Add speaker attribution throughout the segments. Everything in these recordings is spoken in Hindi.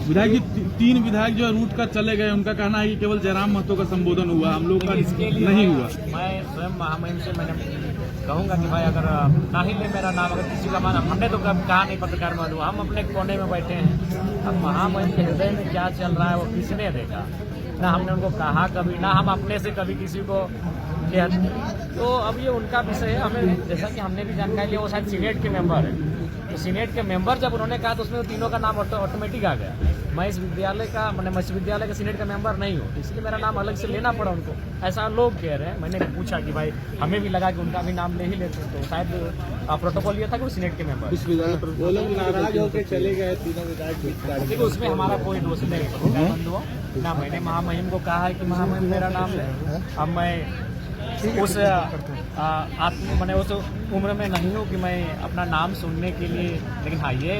Speaker 1: विधायक जी 3 विधायक जो रूट का चले गए, उनका कहना है कि केवल जयराम महतो का संबोधन हुआ, हम लोग का नहीं हुआ।
Speaker 2: मैं स्वयं महामहिम से मैंने कहूंगा कि भाई अगर ना ही ले मेरा नाम, अगर किसी का मान, हमने तो कभी कहा नहीं पत्रकार में, हम अपने कोने में बैठे हैं। अब महामहिम के हृदय में क्या चल रहा है वो किसने देखा? ना हमने उनको कहा कभी, ना हम अपने से कभी किसी को किया। तो अब ये उनका विषय है। हमें जैसा कि हमने भी जानकारी लिया, वो शायद सीनेट के मेंबर है, तो सीनेट के मेंबर जब उन्होंने कहा तो उसमें तीनों का नाम ऑटोमेटिक आ गया। मैं इस विद्यालय का, मैंने मत्स्य विद्यालय का सीनेट का मेंबर नहीं हूँ, इसलिए मेरा नाम अलग से लेना पड़ा उनको, ऐसा लोग कह रहे हैं। मैंने पूछा कि भाई हमें भी लगा कि उनका भी नाम ले ही लेते, तो शायद प्रोटोकॉल ये था कि वो सीनेट के मेंबर।
Speaker 1: इस विधायक पर वो लोग नाराज होकर चले गए, तीनों विधायक।
Speaker 2: देखिए उसमें हमारा कोई दोष नहीं है ना। मैंने महामहिम को कहा है कि महामहिम मेरा नाम ले। अब मैं उस मैंने उस उम्र में नहीं हूँ कि मैं अपना नाम सुनने के लिए, लेकिन हाँ ये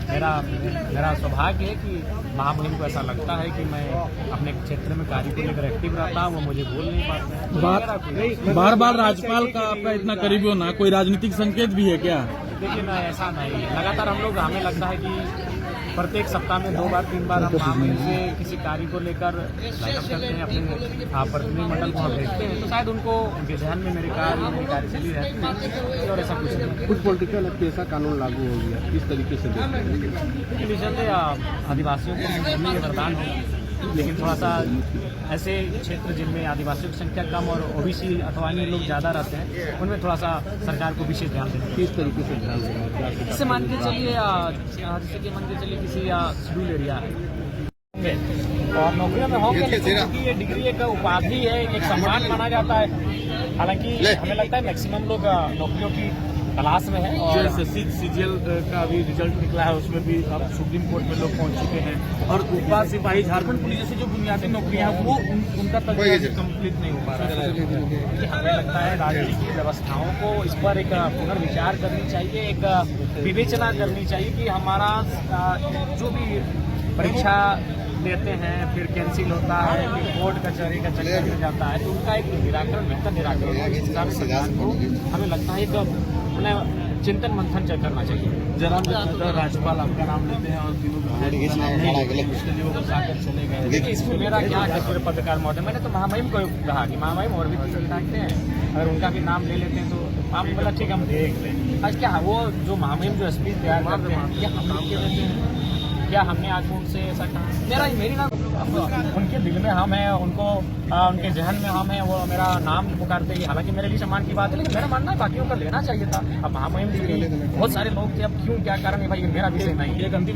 Speaker 2: मेरा सौभाग्य है कि महामहिम को ऐसा लगता है कि मैं अपने क्षेत्र में कार्य को लेकर एक्टिव रहता हूँ, वो मुझे बोल नहीं पाते।
Speaker 1: बार बार राज्यपाल का आपका इतना करीबी होना कोई राजनीतिक संकेत भी है क्या?
Speaker 2: देखिए ना, ऐसा नहीं, लगातार हम लोग, हमें लगता है कि प्रत्येक सप्ताह में 2 बार 3 बार हम महामहिम से किसी कार्य को लेकर लाइनअप करते हैं, अपने प्रतिनिधिमंडल को हम भेजते हैं, तो शायद उनको उनके ध्यान में मेरी कार्यशैली रहती है और ऐसा कुछ नहीं।
Speaker 1: कुछ पॉलिटिकल कैसा कानून लागू हो गया, किस तरीके से
Speaker 2: चलते आदिवासियों को वरदान है, लेकिन थोड़ा सा ऐसे क्षेत्र जिनमें आदिवासियों की संख्या कम और ओबीसी अथवा अन्य लोग ज़्यादा रहते हैं, उनमें थोड़ा सा सरकार को विशेष ध्यान देना।
Speaker 1: किस तरीके से ध्यान देना?
Speaker 2: जैसे मान के चलिए, जैसे कि मान के चलिए किसी शेड्यूल एरिया है और नौकरियों में होंगे, क्योंकि ये डिग्री एक उपाधि है, एक सम्मान माना जाता है। हालांकि हमें लगता है मैक्सिमम लोग नौकरियों की तलाश में है। और
Speaker 1: सीजीएल का भी रिजल्ट निकला है, उसमें भी अब सुप्रीम कोर्ट में लोग पहुंच चुके हैं, और उपा सिपाही, झारखंड पुलिस जैसी जो बुनियादी नौकरियां हैं वो उनका तक कंप्लीट नहीं हो पा रहा है।
Speaker 2: हमें लगता है राजनीतिक व्यवस्थाओं को इस पर एक पुनर्विचार करनी चाहिए, एक विवेचना करनी चाहिए कि हमारा जो भी परीक्षा देते हैं फिर कैंसिल होता है, फिर कोर्ट कचहरी का चक्कर मिल जाता है, तो उनका एक निराकरण, बेहतर निराकरण सरकार को हमें लगता है एक चिंतन मंथन करना चाहिए।
Speaker 1: जरा राज्यपाल आपका नाम लेते हैं और चले गए।
Speaker 2: देखिए इसमें मेरा क्या है, पूरे पत्रकार महोदय, मैंने तो महामहिम को कहा कि महामहिम और भी 3 विधायक हैं, अगर उनका भी नाम ले लेते हैं तो आप बोला ठीक है हम देख लें। आज क्या वो जो महामहिम जो स्पीच तैयार करते हैं, क्या हम नाम के देते हैं? क्या हमने आज उनसे ऐसा कहा? मेरी ना, उनके दिल में हम हैं, उनको उनके जहन में हम हैं, वो मेरा नाम पुकारते ही, हालांकि मेरे लिए सम्मान की बात है, लेकिन मेरा मानना है बाकियों का लेना चाहिए था। अब महामहिम जी बहुत सारे लोग थे, अब क्यों क्या कारण है भाई, ये मेरा विषय नहीं है।